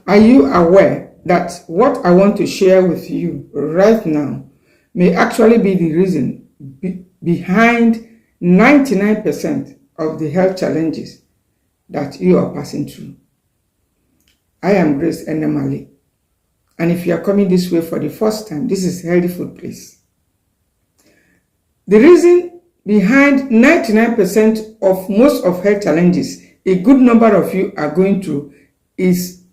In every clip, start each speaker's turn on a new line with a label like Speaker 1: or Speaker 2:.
Speaker 1: Are you aware that what I want to share with you right now may actually be the reason behind 99% of the health challenges that you are passing through? I am Grace Enemali, and if you are coming this way for the first time, this is Healthy Food Place. The reason behind 99% of most of health challenges a good number of you are going through is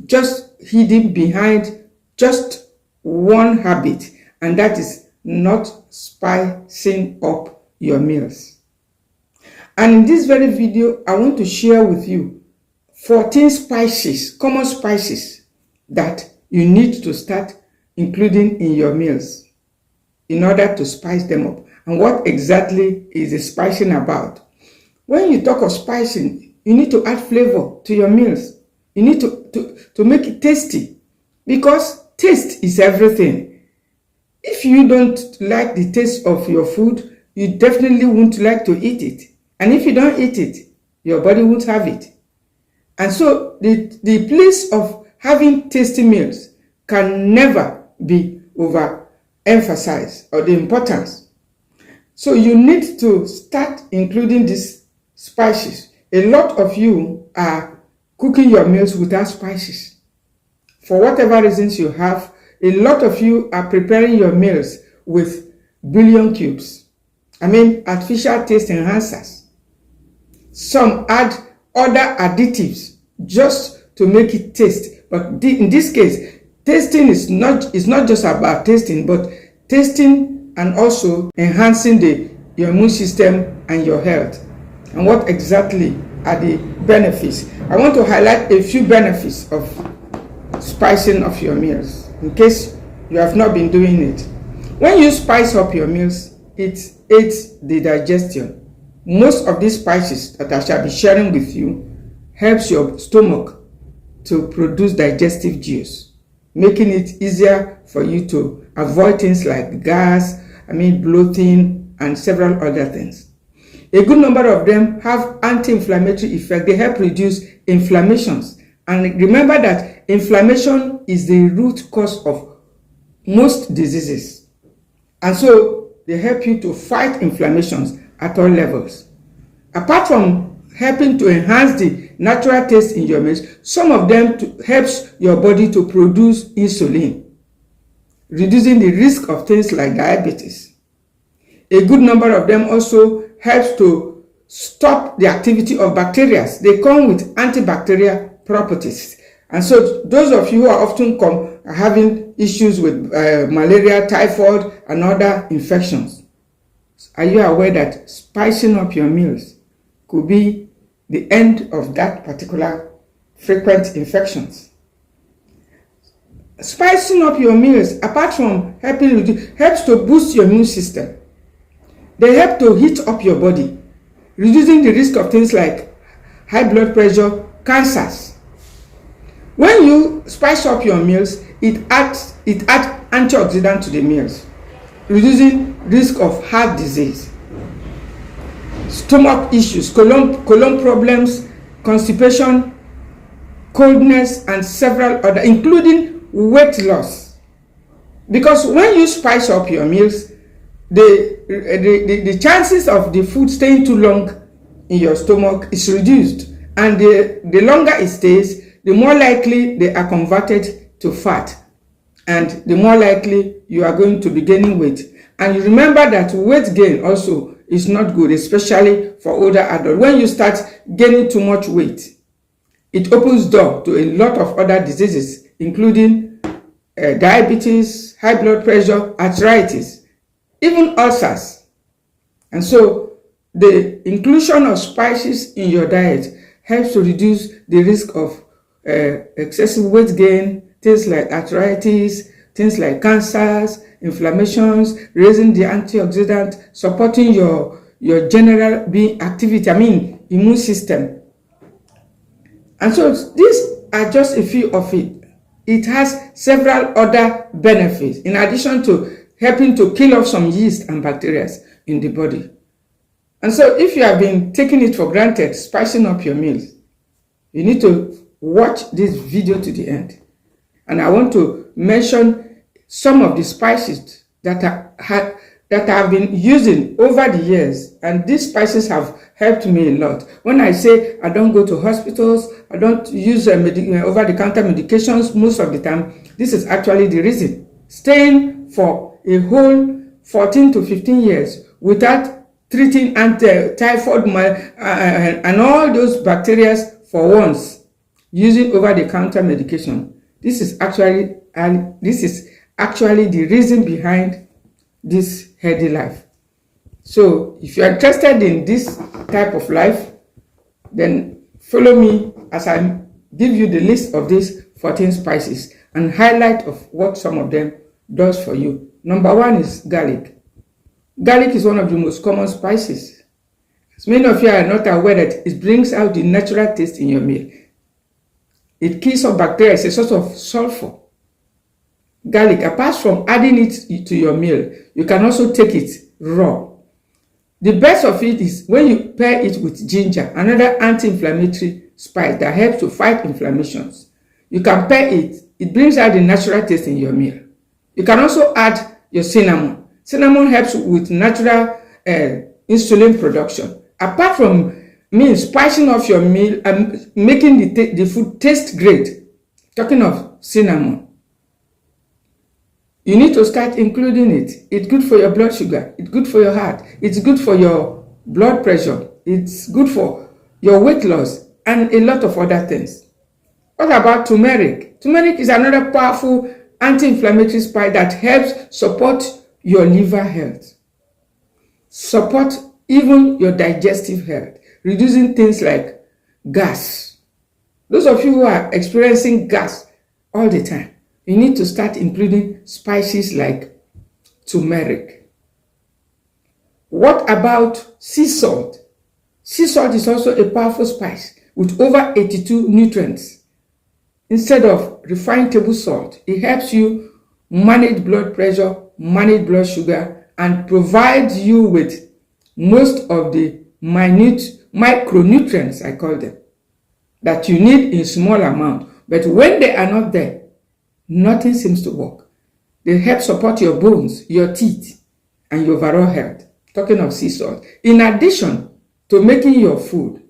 Speaker 1: just hidden behind just one habit, and that is not spicing up your meals. And in this very video, I want to share with you 14 spices, common spices that you need to start including in your meals in order to spice them up. And what exactly is the spicing about? When you talk of spicing, you need to add flavor to your meals. You need to make it tasty, because taste is everything. If you don't like the taste of your food, you definitely won't like to eat it. And if you don't eat it, your body won't have it. And so the place of having tasty meals can never be overemphasized, or the importance. So you need to start including these spices. A lot of you are cooking your meals without spices. For whatever reasons you have, a lot of you are preparing your meals with bouillon cubes. Artificial taste enhancers. Some add other additives just to make it taste. But in this case, tasting is not just about tasting, but tasting and also enhancing your immune system and your health. And what exactly are the benefits? I want to highlight a few benefits of spicing of your meals, in case you have not been doing it. When you spice up your meals, it aids the digestion. Most of these spices that I shall be sharing with you helps your stomach to produce digestive juice, making it easier for you to avoid things like gas, bloating, and several other things. A good number of them have anti-inflammatory effect. They help reduce inflammations. And remember that inflammation is the root cause of most diseases. And so they help you to fight inflammations at all levels. Apart from helping to enhance the natural taste in your meals, some of them helps your body to produce insulin, reducing the risk of things like diabetes. A good number of them also helps to stop the activity of bacteria. They come with antibacterial properties. And so those of you who are often having issues with malaria, typhoid, and other infections, are you aware that spicing up your meals could be the end of that particular frequent infections? Spicing up your meals, apart from helps to boost your immune system. They help to heat up your body, reducing the risk of things like high blood pressure, cancers. When you spice up your meals, it adds antioxidant to the meals, reducing risk of heart disease, stomach issues, colon problems, constipation, coldness, and several other, including weight loss. Because when you spice up your meals, the chances of the food staying too long in your stomach is reduced, and the longer it stays, the more likely they are converted to fat, and the more likely you are going to be gaining weight. And you remember that weight gain also is not good, especially for older adults. When you start gaining too much weight, it opens door to a lot of other diseases, including diabetes, high blood pressure, arthritis, even ulcers. And so the inclusion of spices in your diet helps to reduce the risk of excessive weight gain, things like arthritis, things like cancers, inflammations, raising the antioxidant, supporting your general activity, immune system. And so these are just a few of it. It has several other benefits in addition to helping to kill off some yeast and bacteria in the body. And so if you have been taking it for granted, spicing up your meals, you need to watch this video to the end. And I want to mention some of the spices that I've been using over the years, and these spices have helped me a lot. When I say I don't go to hospitals, I don't use over-the-counter medications most of the time, this is actually the reason. Staying for a whole 14 to 15 years without treating typhoid and all those bacteria for once, using over-the-counter medication. This is actually the reason behind this healthy life. So if you are interested in this type of life, then follow me as I give you the list of these 14 spices and highlight of what some of them does for you. Number 1 is garlic. Garlic is one of the most common spices. As many of you are not aware that it brings out the natural taste in your meal. It kills off bacteria. It's a source of sulfur. Garlic, apart from adding it to your meal, you can also take it raw. The best of it is when you pair it with ginger, another anti-inflammatory spice that helps to fight inflammations. You can pair it. It brings out the natural taste in your meal. You can also add your cinnamon. Cinnamon helps with natural insulin production. Apart from spicing off your meal and making the food taste great, talking of cinnamon, you need to start including it. It's good for your blood sugar. It's good for your heart. It's good for your blood pressure. It's good for your weight loss and a lot of other things. What about turmeric? Turmeric is another powerful anti-inflammatory spice that helps support your liver health, support even your digestive health, reducing things like gas. Those of you who are experiencing gas all the time, you need to start including spices like turmeric. What about sea salt? Sea salt is also a powerful spice with over 82 nutrients. Instead of refined table salt, it helps you manage blood pressure, manage blood sugar, and provides you with most of the minute micronutrients, I call them, that you need in small amount. But when they are not there, nothing seems to work. They help support your bones, your teeth, and your overall health. Talking of sea salt. In addition to making your food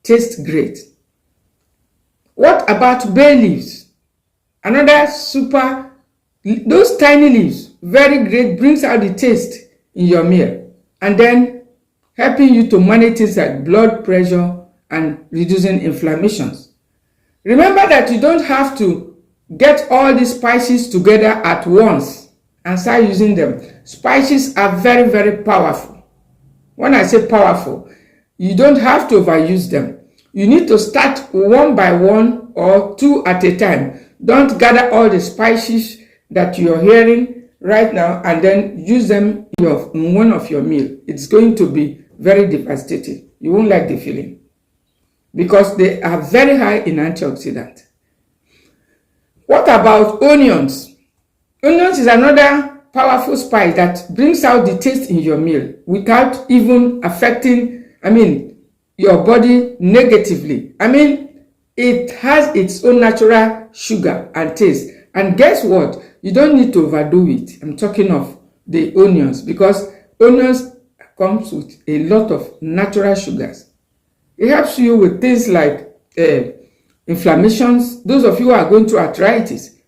Speaker 1: taste great. What about bay leaves? Another those tiny leaves, very great, brings out the taste in your meal. And then helping you to manage things like blood pressure and reducing inflammations. Remember that you don't have to get all these spices together at once and start using them. Spices are very, very powerful. When I say powerful, you don't have to overuse them. You need to start one by one or two at a time. Don't gather all the spices that you're hearing right now and then use them in one of your meal. It's going to be very devastating. You won't like the feeling because they are very high in antioxidants. What about onions? Onions is another powerful spice that brings out the taste in your meal without even affecting, your body negatively. It has its own natural sugar and taste. And guess what? You don't need to overdo it. I'm talking of the onions because onions comes with a lot of natural sugars. It helps you with things like inflammations. Those of you who are going through arthritis.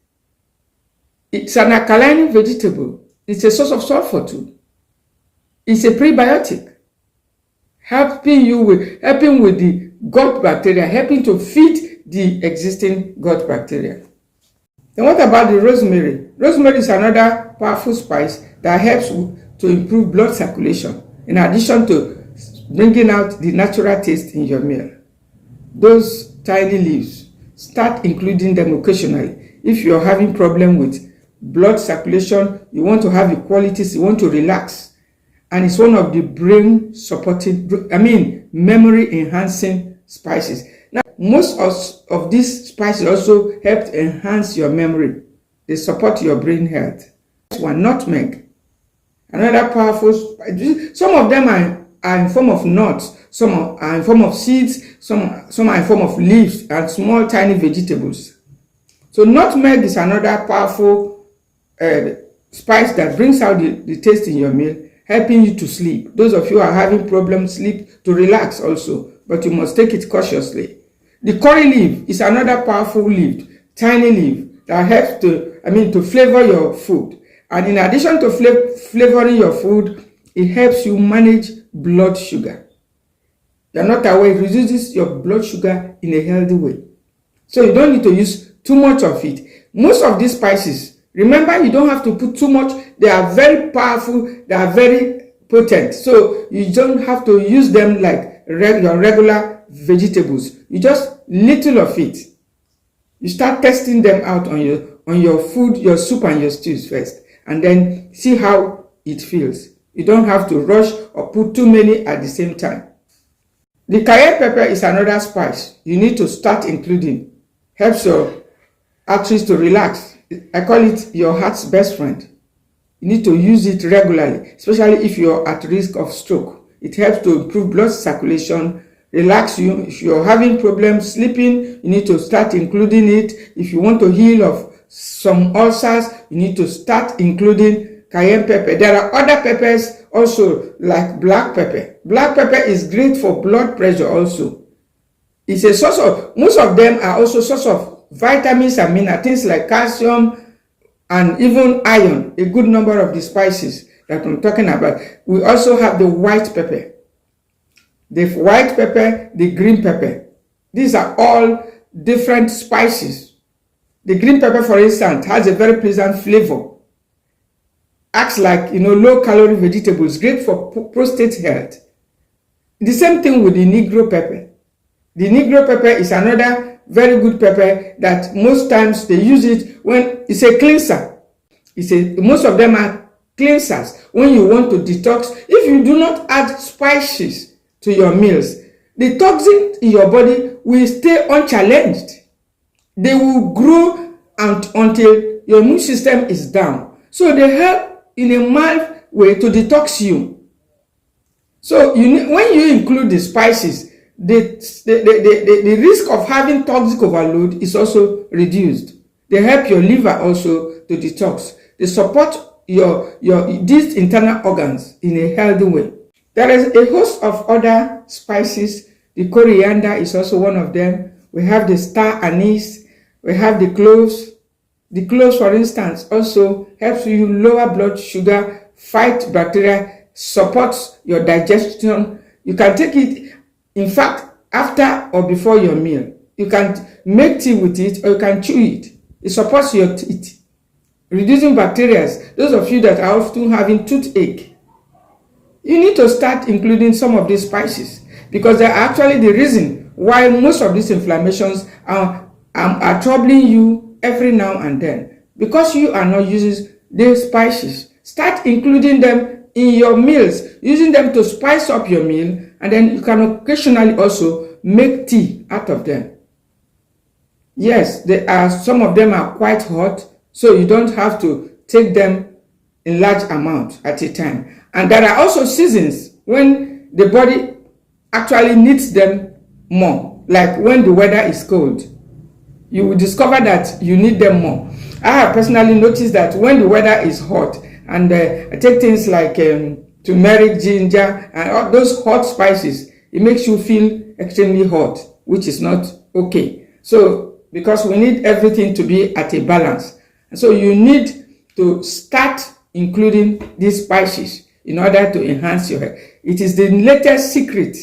Speaker 1: It's an alkaline vegetable. It's a source of sulfur too. It's a prebiotic, helping with the gut bacteria, helping to feed the existing gut bacteria. Then what about the rosemary? Rosemary is another powerful spice that helps to improve blood circulation, in addition to bringing out the natural taste in your meal. Those tiny leaves, start including them occasionally. If you're having problem with blood circulation, you want to have equalities, you want to relax, and it's one of the brain supporting, memory enhancing spices. Now, most of these spices also help to enhance your memory. They support your brain health. One, nutmeg, another powerful spice. Some of them are in form of nuts, some are in form of seeds, some are in form of leaves and small tiny vegetables. So nutmeg is another powerful spice that brings out the taste in your meal, helping you to sleep. Those of you who are having problems sleep, to relax also, but you must take it cautiously. The curry leaf is another powerful leaf, tiny leaf that helps to flavor your food. And in addition to flavoring your food, it helps you manage blood sugar. You're not aware, it reduces your blood sugar in a healthy way. So you don't need to use too much of it. Most of these spices, remember, you don't have to put too much. They are very powerful, they are very potent. So you don't have to use them like your regular vegetables. You just little of it. You start testing them out on your food, your soup and your stews first, and then see how it feels. You don't have to rush or put too many at the same time. The cayenne pepper is another spice you need to start including. Helps your arteries to relax. I call it your heart's best friend. You need to use it regularly, especially if you're at risk of stroke. It helps to improve blood circulation, relax you. If you're having problems sleeping, you need to start including it. If you want to heal of some ulcers, you need to start including cayenne pepper. There are other peppers also like black pepper. Black pepper is great for blood pressure also. It's a source of, most of them are also source of vitamins and minerals, things like calcium and even iron, a good number of the spices that I'm talking about. We also have the white pepper. The white pepper, the green pepper. These are all different spices. The green pepper, for instance, has a very pleasant flavor. Acts like, low-calorie vegetables, great for prostate health. The same thing with the Negro pepper. The Negro pepper is another very good pepper that most times they use it when it's a cleanser. Most of them are cleansers when you want to detox. If you do not add spices to your meals, the toxins in your body will stay unchallenged. They will grow until your immune system is down. So they help in a mild way to detox you. So when you include the spices, the risk of having toxic overload is also reduced. They help your liver also to detox. They support these internal organs in a healthy way. There is a host of other spices. The coriander is also one of them. We have the star anise. We have the cloves. The cloves, for instance, also helps you lower blood sugar, fight bacteria, supports your digestion. You can take it, in fact, after or before your meal. You can make tea with it or you can chew it. It supports your teeth, reducing bacteria. Those of you that are often having toothache, you need to start including some of these spices because they're actually the reason why most of these inflammations are troubling you every now and then. Because you are not using these spices, start including them in your meals, using them to spice up your meal, and then you can occasionally also make tea out of them. Yes, some of them are quite hot, so you don't have to take them in large amount at a time. And there are also seasons when the body actually needs them more, like when the weather is cold. You will discover that you need them more. I have personally noticed that when the weather is hot, and I take things like turmeric, ginger, and all those hot spices, it makes you feel extremely hot, which is not okay. So, because we need everything to be at a balance. And so you need to start including these spices in order to enhance your health. It is the latest secret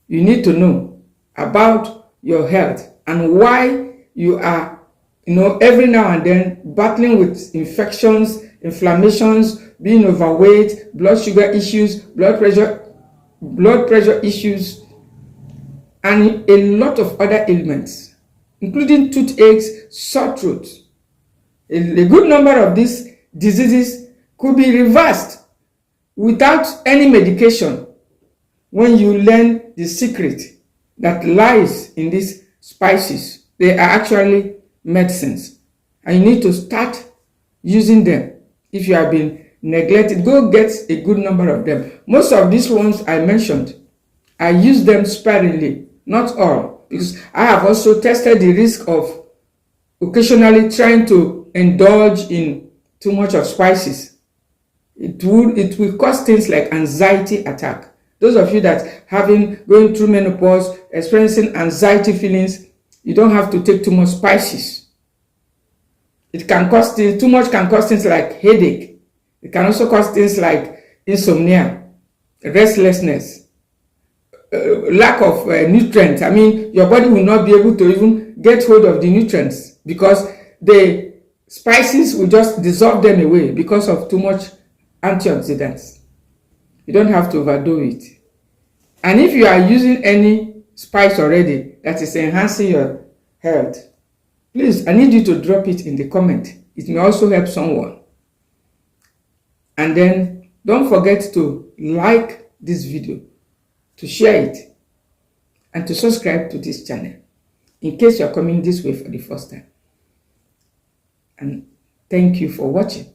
Speaker 1: you need to know about your health and why you are, every now and then battling with infections, inflammations, being overweight, blood sugar issues, blood pressure issues, and a lot of other ailments, including toothaches, sore throat. A good number of these diseases could be reversed without any medication when you learn the secret that lies in these spices. They are actually medicines, and you need to start using them if you have been neglect it. Go get a good number of them. Most of these ones I mentioned, I use them sparingly, not all, because I have also tested the risk of occasionally trying to indulge in too much of spices. It will cause things like anxiety attack. Those of you that going through menopause, experiencing anxiety feelings, you don't have to take too much spices. It can cause things, too much can cause things like headache. It can also cause things like insomnia, restlessness, lack of nutrients. I mean, your body will not be able to even get hold of the nutrients because the spices will just dissolve them away because of too much antioxidants. You don't have to overdo it. And if you are using any spice already that is enhancing your health, please, I need you to drop it in the comment. It may also help someone. And then don't forget to like this video, to share it, and to subscribe to this channel in case you're coming this way for the first time. And thank you for watching.